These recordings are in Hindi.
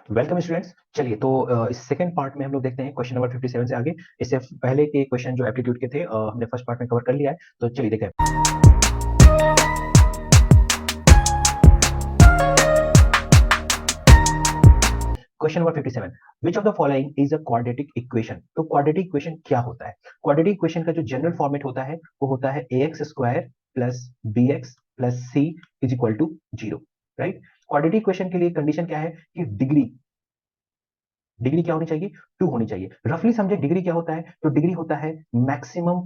Welcome students. चलिए तो इस सेकंड पार्ट में हम लोग देखते हैं क्वेश्चन नंबर 57 से आगे। इससे पहले के क्वेश्चन जो एप्टीट्यूड के थे हमने फर्स्ट पार्ट में कवर कर लिया है, तो चलिए देखते हैं। Question number 57, which of the following is a quadratic equation. तो क्वाड्रेटिक इक्वेशन क्या होता है? क्वाड्रेटिक इक्वेशन का जो जनरल फॉर्मेट होता है वो होता है ax square plus bx plus c is equal to 0। Right. Quadratic equation के लिए कंडीशन क्या है कि डिग्री डिग्री क्या होनी चाहिए? 2 होनी चाहिए। रफली समझे डिग्री क्या होता है? तो डिग्री होता है maximum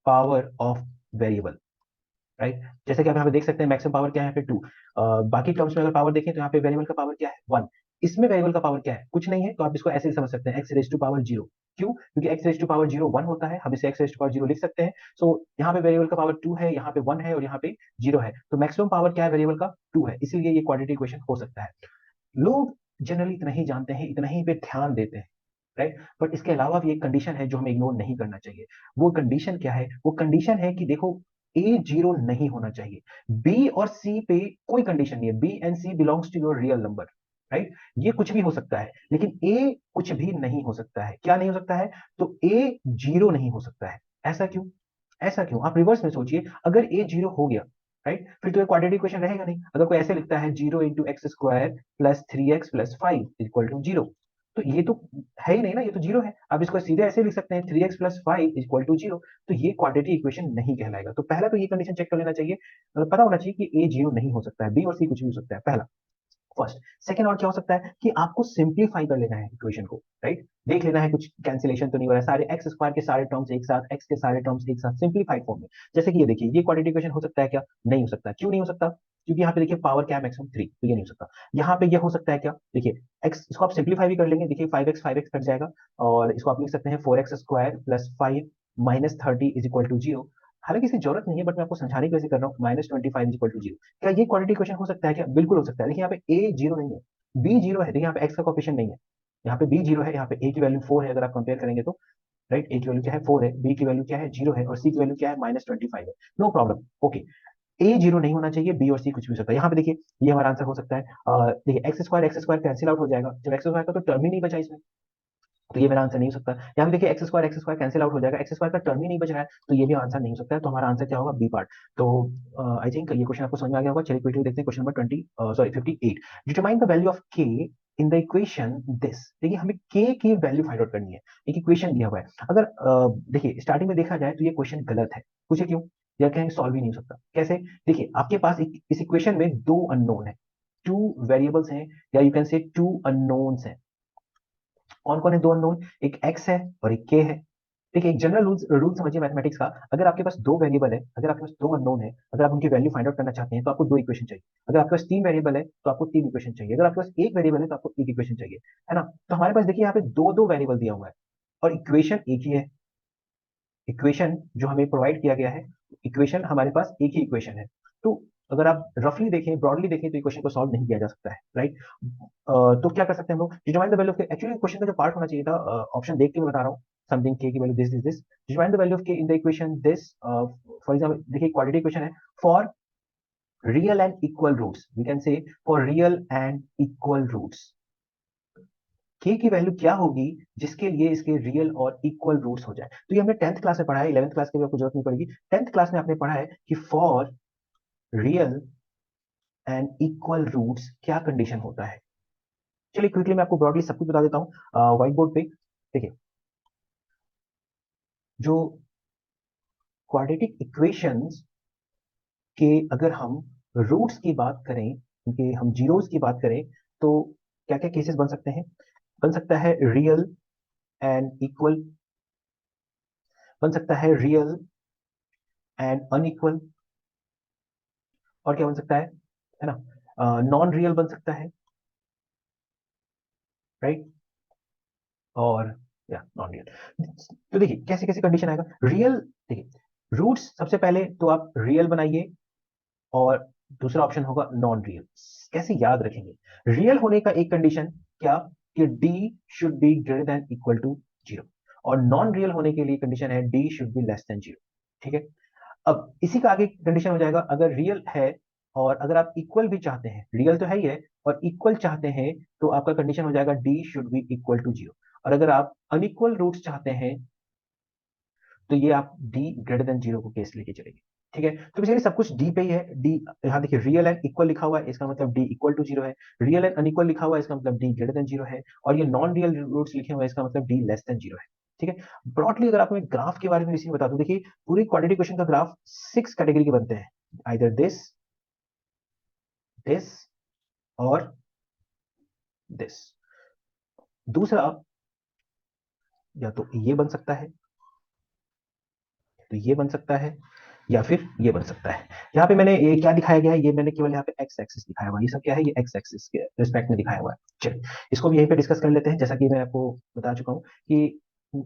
power of variable. Right. जैसे कि आप यहाँ पे देख सकते हैं मैक्सिमम पावर क्या है यहाँ पे 2। बाकी टर्म्स में अगर पावर देखें तो यहाँ पे वेरिएबल का पावर क्या है? 1। इसमें वेरिएबल का पावर क्या है? कुछ नहीं है, तो आप इसको ऐसे ही समझ सकते हैं, एक्स रेज टू पावर 0। क्यों? क्योंकि एक्स रेज टू पावर 0 1 होता है, हम इसे एक्स रेज टू पावर 0 लिख सकते हैं। सो यहाँ पे वेरिएबल का पावर 2 है, यहाँ पे 1 है और यहाँ पे 0 है, तो मैक्सिमम पावर क्या है वेरिएबल का? 2 है, इसीलिए ये क्वाड्रेटिक इक्वेशन हो सकता है। लोग जनरली इतना ही जानते हैं, इतना ही पे ध्यान देते हैं। राइट। बट इसके अलावा भी एक कंडीशन है जो हमें इग्नोर नहीं करना चाहिए। वो कंडीशन क्या है? वो कंडीशन है कि देखो, ए 0 नहीं होना चाहिए। बी और सी पे कोई कंडीशन नहीं है, B and C belongs to your real number. Right. ये कुछ भी हो सकता है, लेकिन ए कुछ भी नहीं हो सकता है। क्या नहीं हो सकता है? तो ए 0 नहीं हो सकता है। ऐसा क्यों? ऐसा क्यों? आप रिवर्स में सोचिए, अगर ए 0 हो गया, राइट, फिर तो ये क्वाड्रेटिक इक्वेशन रहेगा नहीं। अगर कोई ऐसे लिखता है 0 into X square plus 3x plus 5 equal to 0, तो ये तो है ही नहीं ना, ये तो 0 है। आप इसको सीधे ऐसे लिख सकते हैं 3x प्लस 5 इक्वल टू 0, तो ये क्वाड्रेटिक इक्वेशन नहीं कहलाएगा। तो पहला तो ये कंडीशन चेक कर लेना चाहिए, पता होना चाहिए कि ए 0 नहीं हो सकता है, बी और सी कुछ भी हो सकता है, पहला फर्स्ट। सेकंड और क्या हो सकता है कि आपको सिंप्लीफाई कर लेना है इक्वेशन को। राइट। देख लेना है कुछ कैंसिलेशन तो नहीं हो रहा है, सारे एक्स स्क्वायर के सारे टर्म्स एक साथ, एक्स के सारे टर्म्स एक साथ सिंप्लीफाइड फॉर्म में। जैसे कि ये देखिए, ये क्वाड्रेटिक इक्वेशन हो सकता है क्या? नहीं हो सकता। क्यों नहीं हो सकता? क्योंकि यहाँ पे देखिए पावर क्या है? मैक्सिमम 3, तो ये नहीं हो सकता। यहाँ पे ये हो सकता है क्या? देखिए एक्स, इसको आप सिंप्लीफाई भी कर लेंगे, देखिए 5x कट जाएगा, और इसको आप लिख सकते हैं 4x square plus 5 minus 30 is equal to 0। हालांकि इसकी जरूरत नहीं है, बट मैं आपको समझाने की वजह से कर रहा हूँ। -25 इज इक्वल टू 0। क्या ये क्वाड्रेटिक इक्वेशन हो सकता है क्या? बिल्कुल हो सकता है। देखिए यहाँ पे ए 0 नहीं है, बी 0 है। देखिए यहाँ पे एक्स का कोफिशिएंट नहीं है, यहाँ पे बी 0 है, यहाँ पे ए की वैल्यू 4 है, अगर आप कंपेयर करेंगे तो। राइट। ए की वैल्यू क्या है? 4 है, बी की वैल्यू क्या है? 0 है, और सी की वैल्यू क्या है? -25 है। No problem, okay. ए 0 नहीं होना चाहिए, बी और सी कुछ भी हो सकता है। यहाँ पे देखिए ये हमारा आंसर हो सकता है। देखिए एक्स स्क्वायर कैंसिल आउट हो जाएगा, जब एक्स स्क्वायर का तो टर्म ही नहीं बचा इसमें, तो ये मेरा आंसर नहीं हो सकता। यहाँ पे देखिए एक्स स्क्वायर कैंसिल आउट हो जाएगा, एक्स स्क्वायर का टर्म ही नहीं बच रहा है, तो ये भी आंसर नहीं हो सकता है। तो हमारा आंसर क्या होगा? B part. तो आई थिंक ये क्वेश्चन आपको समझ में आ गया होगा। चलिए क्विकली देखते हैं question number 58। Determine the value of k in the equation this. देखिए हमें के की वैल्यू फाइंड आउट करनी है। एक इक्वेशन दिया हुआ है, अगर देखिए स्टार्टिंग में देखा जाए तो ये क्वेश्चन गलत है। पूछे क्यों? या कहेंगे सॉल्व ही नहीं हो सकता। कैसे? देखिए आपके पास इस इक्वेशन में दो अननोन है, टू वेरिएबल्स हैं, या you can say two unknowns हैं। कौन कौन है दो अननोन? एक एक्स है और एक के है। देखिए एक जनरल रूल समझिए मैथमेटिक्स का, अगर आपके पास दो वेरिएबल है, अगर आपके पास दो अननोन है, अगर आप उनकी वैल्यू फाइंड आउट करना चाहते हैं तो आपको दो इक्वेशन चाहिए। अगर आपके पास तीन वेरिएबल है तो आपको तीन इक्वेशन चाहिए। अगर आपके पास एक वेरिएबल है तो आपको एक इक्वेशन चाहिए, है ना? तो हमारे पास देखिए यहाँ पे दो दो वेरिएबल दिया हुआ है और इक्वेशन एक ही है। इक्वेशन जो हमें प्रोवाइड किया गया है, इक्वेशन हमारे पास एक ही इक्वेशन है। तो अगर आप रफली देखें, ब्रॉडली देखें, तो इक्वेशन को सॉल्व नहीं किया जा सकता है। राइट। तो क्या कर सकते हैं हम लोग? डिटरमाइन द वैल्यू ऑफ के। एक्चुअली क्वेश्चन का जो पार्ट होना चाहिए था, ऑप्शन देख के मैं बता रहा हूँ, समथिंग के की value this. Determine the value of k in the equation this. For example देखिए क्वाड्रेटिक इक्वेशन है, for real and equal roots, we can say for real and equal roots के की वैल्यू क्या होगी जिसके लिए इसके रियल और इक्वल रूट्स हो जाए। तो ये हमने 10th क्लास में पढ़ा है, 11th क्लास की भी आपको जरूरत नहीं पड़ेगी। 10th क्लास में आपने पढ़ा है कि for real and equal roots क्या कंडीशन होता है। चलिए क्विकली मैं आपको ब्रॉडली सब कुछ बता देता हूँ व्हाइट बोर्ड पे। देखिए जो क्वाड्रेटिक इक्वेशंस के अगर हम रूट्स की बात करें, क्योंकि हम जीरोस की बात करें, तो क्या क्या केसेस बन सकते हैं? बन सकता है रियल एंड इक्वल, बन सकता है रियल एंड अनइक्वल, और क्या बन सकता है ना? नॉन रियल बन सकता है। राइट। और या नॉन रियल। तो देखिए कैसे कैसे कंडीशन आएगा रियल। देखिए रूट्स सबसे पहले तो आप रियल बनाइए, और दूसरा ऑप्शन होगा नॉन रियल। कैसे याद रखेंगे? रियल होने का एक कंडीशन क्या? कि D should be greater than equal to 0, और नॉन रियल होने के लिए कंडीशन है D should be less than 0। ठीक है। अब इसी का आगे कंडीशन हो जाएगा, अगर रियल है और अगर आप इक्वल भी चाहते हैं, रियल तो है ही है, और इक्वल चाहते हैं तो आपका कंडीशन हो जाएगा D should be equal to 0। और अगर आप अनइक्वल रूट्स चाहते हैं तो ये आप डी ग्रेटर देन 0 को केस लेके चलेंगे। ठीक है, तो बेसिकली सब कुछ डी पे ही है। डी, यहाँ देखिए रियल एंड इक्वल लिखा हुआ है, इसका मतलब डी इक्वल टू 0 है। रियल एंड अनइक्वल लिखा हुआ है, इसका मतलब डी ग्रेटर देन 0 है। और ये नॉन रियल रूट्स लिखे हुए हैं, इसका मतलब डी लेस देन 0 है। ठीक है, ब्रॉडली अगर आपको एक ग्राफ के बारे में इसी बता दूं, देखिए पूरी क्वाड्रेटिक क्वेश्चन का ग्राफ 6 कैटेगरी के बनते हैं, आइदर दिस, दिस और दिस। दूसरा, या तो ये बन सकता है, तो ये बन सकता है, या फिर ये बन सकता है। यहाँ पे मैंने ये क्या दिखाया गया है, ये मैंने केवल यहाँ पे एक्स एक्सिस दिखाया हुआ है। ये सब क्या है, ये एक्स एक्सिस के रिस्पेक्ट में दिखाया हुआ है। चलिए इसको भी यहीं पे डिस्कस कर लेते हैं। जैसा कि मैं आपको बता चुका हूँ कि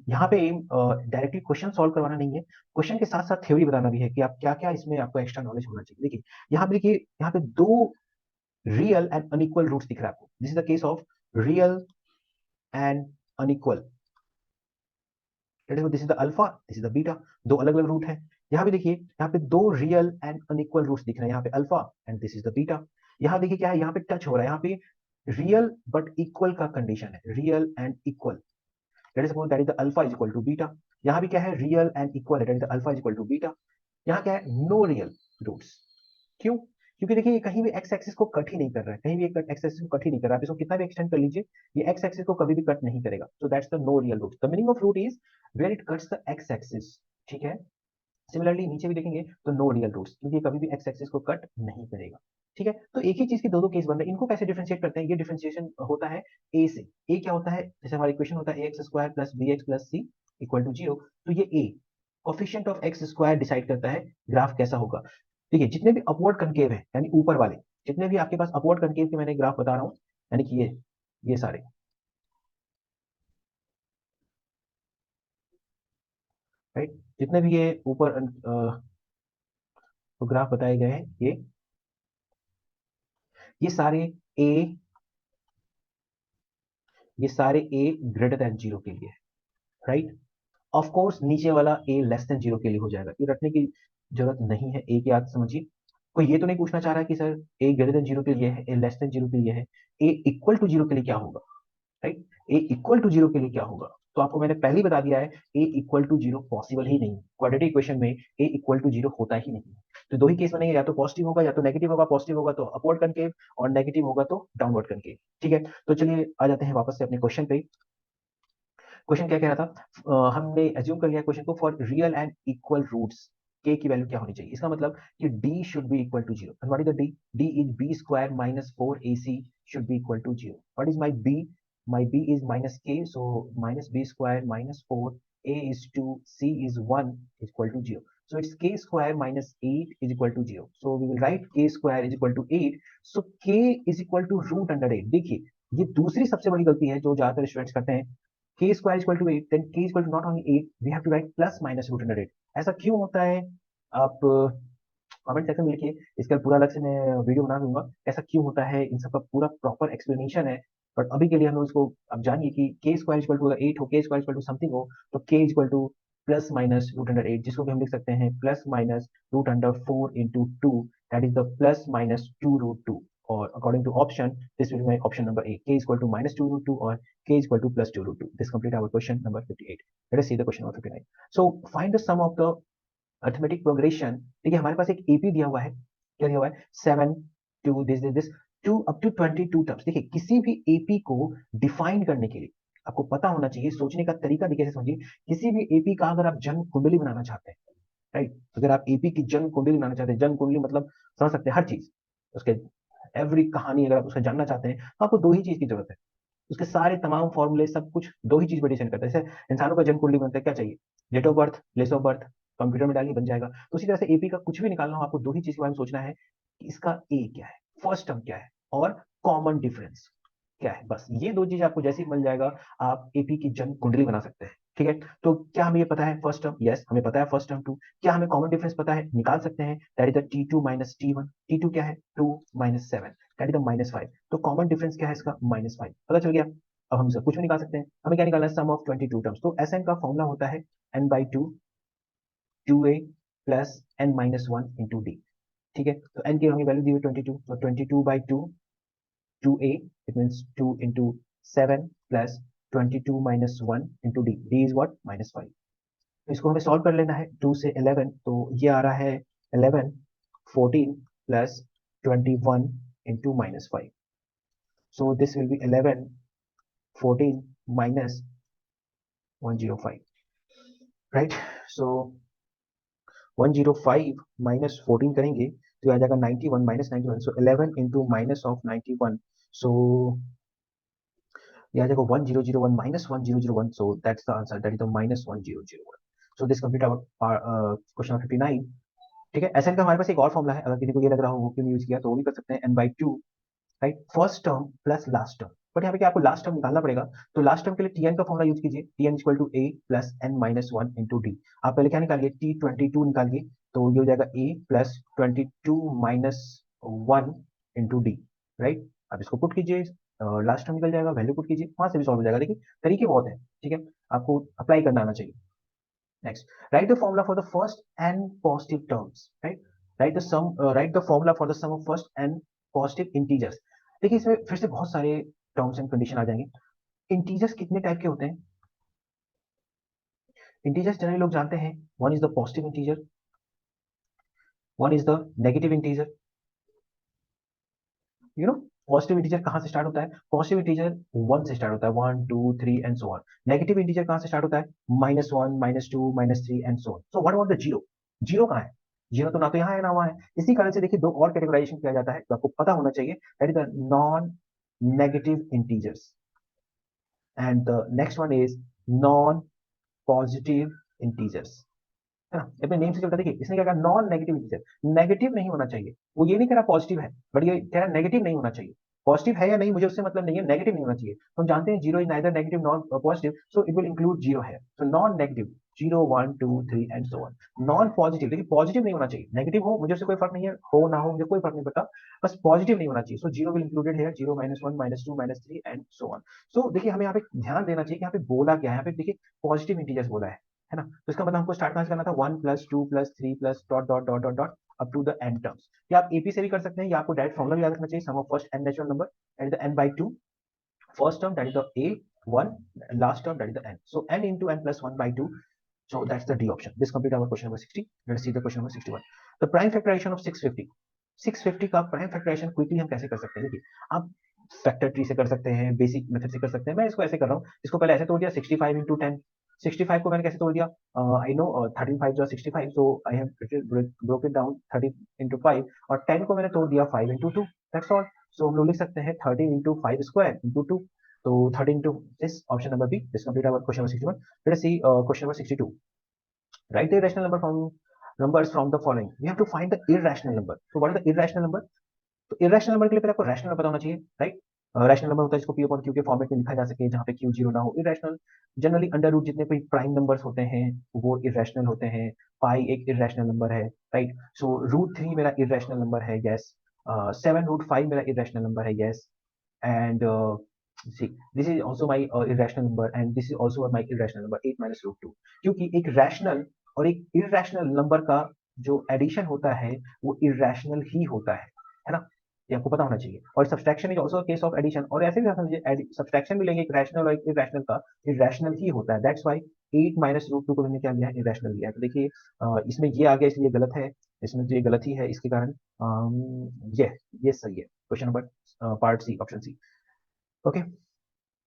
यहाँ पे एम डायरेक्टली क्वेश्चन सॉल्व करवाना नहीं है, क्वेश्चन के साथ साथ थ्योरी बताना भी है कि आप क्या क्या इसमें आपको एक्स्ट्रा नॉलेज होना चाहिए। देखिए यहाँ पे, देखिए यहाँ पे दो रियल एंड अनइक्वल रूट्स दिख रहा है आपको। This is the case of real and unequal, this is the alpha, this is the beta. दो अलग अलग रूट है। यहाँ पे देखिए, यहाँ पे दो रियल एंड अनइक्वल रूट्स दिख रहे हैं, यहाँ पे alpha and this is the beta. यहाँ देखिए क्या है, यहाँ पे टच हो रहा है, यहाँ पे रियल बट इक्वल का कंडीशन है, real and equal, that is the alpha is equal to beta. यहाँ भी क्या है, रियल एंड इक्वल है, that is the alpha is equal to beta. यहाँ क्या है, नो रियल रूट्स। क्यों? क्योंकि देखिए ये कहीं भी एक्स एक्सिस को कट ही नहीं कर रहा है, कहीं भी एक्स एक्सिस को कट ही नहीं कर रहा है। आप इसको कितना भी एक्सटेंड कर लीजिए, ये एक्स एक्सिस को कभी भी कट नहीं करेगा। So that's the no real root. The meaning of root is where it cuts the X axis. ठीक है, सिमिलरली नीचे भी देखेंगे तो नो रियल रूट्स, क्योंकि कभी भी एक्स एक्सिस को कट नहीं करेगा। ठीक है, तो एक ही चीज के दो दो केस बन रहे हैं, इनको कैसे डिफरेंशिएट करते हैं? ये डिफरेंशिएशन होता है ए से। ए क्या होता है, जैसे हमारा इक्वेशन होता है a x square plus b x plus c equal to 0। तो ये a coefficient of x square decide करता है ग्राफ कैसा होगा। देखिए जितने भी अपवर्ड कनकेव है, यानी ऊपर वाले जितने भी आपके पास अपवर्ड कनकेव के मैंने ग्राफ बता रहा हूँ, यानी कि ये सारे, राइट, जितने भी ये ऊपर ग्राफ बताए गए हैं, ये सारे ए, ये सारे ए ग्रेटर देन 0 के लिए, राइट। ऑफ कोर्स नीचे वाला ए लेस देन 0 के लिए हो जाएगा, ये रखने की जरूरत नहीं है। ए की याद समझिए, कोई ये तो नहीं पूछना चाह रहा कि सर ए ग्रेटर देन 0 के लिए है, ए लेस देन 0 के लिए है, ए इक्वल टू 0 के लिए क्या होगा, राइट। ए इक्वल टू 0 के लिए क्या होगा, तो आपको मैंने पहले ही बता दिया है, ए इक्वल टू 0 पॉसिबल ही नहीं, क्वाड्रेटिक इक्वेशन में ए इक्वल टू 0 होता ही नहीं। तो दो ही केस बनेंगे, या तो पॉजिटिव होगा या तो नेगेटिव होगा। पॉजिटिव होगा तो अपवर्ड कनकेव, और नेगेटिव होगा तो डाउनवर्ड कनकेव। ठीक है, तो चलिए आ जाते हैं वापस से अपने क्वेश्चन पे। क्वेश्चन क्या कह रहा था, हमने एज्यूम कर लिया क्वेश्चन को, for real and equal roots के की वैल्यू क्या होनी चाहिए। इसका मतलब कि d should be equal to 0। What is the d? d is b square minus 4ac should be equal to 0। What is my b? My b is minus k, so minus b square minus 4, a is 2, c is 1 is equal to 0. So it's k square minus 8 is equal to 0. So we will write k square is equal to 8. So k is equal to root under 8। देखिए ये दूसरी सबसे बड़ी गलती है जो ज्यादातर स्टूडेंट्स करते हैं। k square is equal to 8, then k is equal to not only 8, we have to write plus minus root under 8। ऐसा क्यों होता है? आप कमेंट सेक्शन में लिखिए, इसका पूरा अलग से मैं वीडियो बना दूंगा ऐसा क्यों होता है, इन सबका पूरा प्रॉपर एक्सप्लेनेशन है। बट अभी के लिए हम लोग इसको अब जानिए कि के स्क्वायर इक्वल टू 8 हो, के स्क्वायर इक्वल टू समथिंग हो, तो K equal to plus minus root under 8, जिसको भी हम लिख सकते हैं plus minus root under 4 into 2, that is the plus minus 2 root 2। और according to option, this will be my option number A, K equal to minus 2 root 2 और K equal to plus 2 root 2। This complete our question number 58। Let us see the question number 59। So find the sum of the arithmetic progression. ठीक है, हमारे पास एक एपी दिया हुआ है, क्या दिया हुआ है, 7 to this to up to 22 terms. देखिए किसी भी एपी को डिफाइन करने के लिए आपको पता होना चाहिए, सोचने का तरीका देखिए, कैसे समझिए। किसी भी एपी का अगर आप जन्म कुंडली बनाना चाहते हैं, राइट, अगर आप एपी की जन्म कुंडली बनाना चाहते हैं, जन्म कुंडली मतलब समझ सकते हैं हर चीज उसके, एवरी कहानी अगर आप उसका जानना चाहते हैं तो आपको दो ही चीज की जरूरत है, उसके सारे तमाम फॉर्मूले सब कुछ दो ही चीज पर डिपेंड करता है। जैसे इंसानों का जन्म कुंडली बनता है, क्या चाहिए, date of birth, place of birth, computer में डालिए बन जाएगा। तो उसी तरह से एपी का कुछ भी निकालना हो, आपको दो ही चीज के बारे में सोचना है कि इसका ए क्या है, फर्स्ट टर्म क्या है, और कॉमन डिफरेंस क्या है। बस ये दो चीज आपको जैसे ही मिल जाएगा, आप एपी की जन्म कुंडली बना सकते हैं। ठीक है, तो क्या हमें ये पता है फर्स्ट टर्म? यस हमें पता है फर्स्ट टर्म 2। क्या हमें कॉमन डिफरेंस पता है? निकाल सकते हैं, that is the T2 minus T1। T2 क्या है, 2 minus 7, that is the minus 5। तो कॉमन डिफरेंस क्या है इसका, माइनस 5, पता चल गया। अब हम सब कुछ भी निकाल सकते हैं, हमें क्या निकालना है, सम ऑफ 22 टर्म्स। तो Sn का फॉर्मूला होता है n by 2 2a plus n minus 1 into D. ठीक है, तो n की हमें वैल्यू दी हुई 22, तो 22/2 2a, it means 2 into 7 plus 22 minus 1 into d, d is what, -5। तो इसको हमें सॉल्व कर लेना है, 2 से 11, तो ये आ रहा है 11 14 plus 21 into -5, so this will be 11 14 minus 105, right? So 105 minus 14 करेंगे तो आ जाएगा 91 minus 91, so 11 into minus of 91, so ये आ जाएगा 1001 minus 1001, so that's the answer, that is the -1001। so this complete our question number 59। ठीक है, SN का हमारे पास एक और फॉर्मूला है, अगर किसी को ये लग रहा हो वो क्यों यूज किया तो वो भी कर सकते हैं, n/2, right, first term plus last term, but यहाँ पे क्या आपको लास्ट टर्म निकालना पड़ेगा, तो लास्ट टर्म के लिए Tn का फॉर्मूला यूज कीजिए, Tn equal to a plus n minus 1 into D. आप पहले क्या निकालिए, T22 निकालिए, तो ये हो जाएगा a plus 22 minus 1 into D, right. आप इसको पुट कीजिए, लास्ट टर्म निकल जाएगा, वैल्यू पुट कीजिए, वहां से भी सॉल्व हो जाएगा। देखिए तरीके बहुत है, ठीक है, आपको अप्लाई करना आना चाहिए। Next, write the formula for the first n positive terms, right? Write the formula for the sum of first n positive integers। देखिए इसमें फिर से बहुत सारे टर्म्स एंड कंडीशन आ जाएंगे। इंटीजर्स कितने टाइप के होते हैं? इंटीजर्स जनरली लोग जानते हैं, one is the positive integer, one is the negative integer. You know positive integer कहाँ से स्टार्ट होता है? पॉजिटिव इंटीजर 1 से स्टार्ट होता है, 1 2 3 and so on. Negative integer कहाँ से स्टार्ट होता है? -1 -2 -3 and so on. So what about the zero? Zero कहाँ है? जीरो तो ना तो यहाँ है ना वहाँ है। इसी कारण से देखिए दो और कैटेगराइजेशन किया जाता है जो आपको पता होना चाहिए, that is the non negative integers and the next one is non positive integers, है ना। अपने नेम से चलता, देखिए इसने क्या कहा, नॉन नेगेटिव इंटीजर, नेगेटिव नहीं होना चाहिए। वो ये नहीं कह रहा पॉजिटिव है, बट ये कह रहा नेगेटिव नहीं होना चाहिए। पॉजिटिव है या नहीं मुझे उससे मतलब नहीं है, नेगेटिव नहीं होना चाहिए। तो हम जानते हैं zero is neither negative non positive, so it will include zero है, so non negative, 0 1 2 3 and so on. Non positive, देखिए पॉजिटिव नहीं होना चाहिए, नेगेटिव हो मुझे उससे कोई फर्क नहीं है, हो ना हो मुझे कोई फर्क नहीं पड़ता, बस पॉजिटिव नहीं होना चाहिए। सो जीरो विल इंक्लूडेड है, 0 -1 -2 -3 एंड सो ऑन। सो देखिए हमें यहाँ पे ध्यान देना चाहिए कि यहाँ पे बोला क्या है, यहाँ पे देखिए पॉजिटिव इंटीजर्स बोला है ना। तो इसका मतलब हमको स्टार्ट कहाँ से करना था, 1 + 2 + 3 + dot dot dot dot dot up to the N terms. या आप एपी से भी कर सकते हैं, या आपको डायरेक्ट फॉर्मूला भी याद रखना चाहिए, sum of first n natural number at the n/2, first term that is the a1, last term that is the n, so n into n plus 1/2, so that's the D option। This complete our question number 60। Let's see the question number 61। The prime factorization of 650, 650 का प्राइम फैक्टराइजेशन क्विकली हम कैसे कर सकते हैं? देखिए आप फैक्टर ट्री से कर सकते हैं, बेसिक मेथड से कर सकते हैं। मैं इसको ऐसे कर रहा हूँ, इसको पहले ऐसे तोड़ दिया, 65 into 10, 65 को मैंने कैसे तोड़ दिया, आई नो 13 5 जो 65, so I have broke it down 30 into 5, और 10 को मैंने तोड़ दिया 5 into 2, दैट्स ऑल। सो हम लोग लिख सकते हैं 13 into 5 square into 2, तो 13 into this option number B। This complete our question number 61। Let us see question number 62। Write the irrational number from numbers from the following। We have to find the irrational number। So what is the irrational number? तो इरेशनल नंबर के लिए पहले आपको रैशनल पता होना चाहिए, राइट। रैशनल नंबर होता है जिसको P/Q के फॉर्मेट में लिखा जा सके, जहाँ पे Q जीरो ना हो। इरेशनल जनरली अंडर रूट जितने कोई प्राइम नंबर्स होते हैं वो इरेशनल होते हैं। पाई एक इरेशनल नंबर है, राइट। सो √3 मेरा इरेशनल नंबर है, यस। 7√5 मेरा इरेशनल नंबर है, yes. And see this is also my irrational number and this is also my irrational number 8 minus √2। क्योंकि एक रैशनल और एक इरेशनल नंबर का जो एडिशन होता है वो इरेशनल ही होता है ना। ये आपको पता होना चाहिए। और subtraction is also case of addition, और ऐसे भी आप समझिए सब्सट्रैक्शन भी लेंगे एक रैशनल और एक इरेशनल का, इरेशनल ही होता है। दैट्स व्हाई 8 minus √2 को मैंने क्या लिया है, इरेशनल लिया है। तो देखिए इसमें ये आ गया इसलिए गलत है, इसमें तो ये गलत ही है, इसके कारण ये सही है। Question number part C, option C. Okay,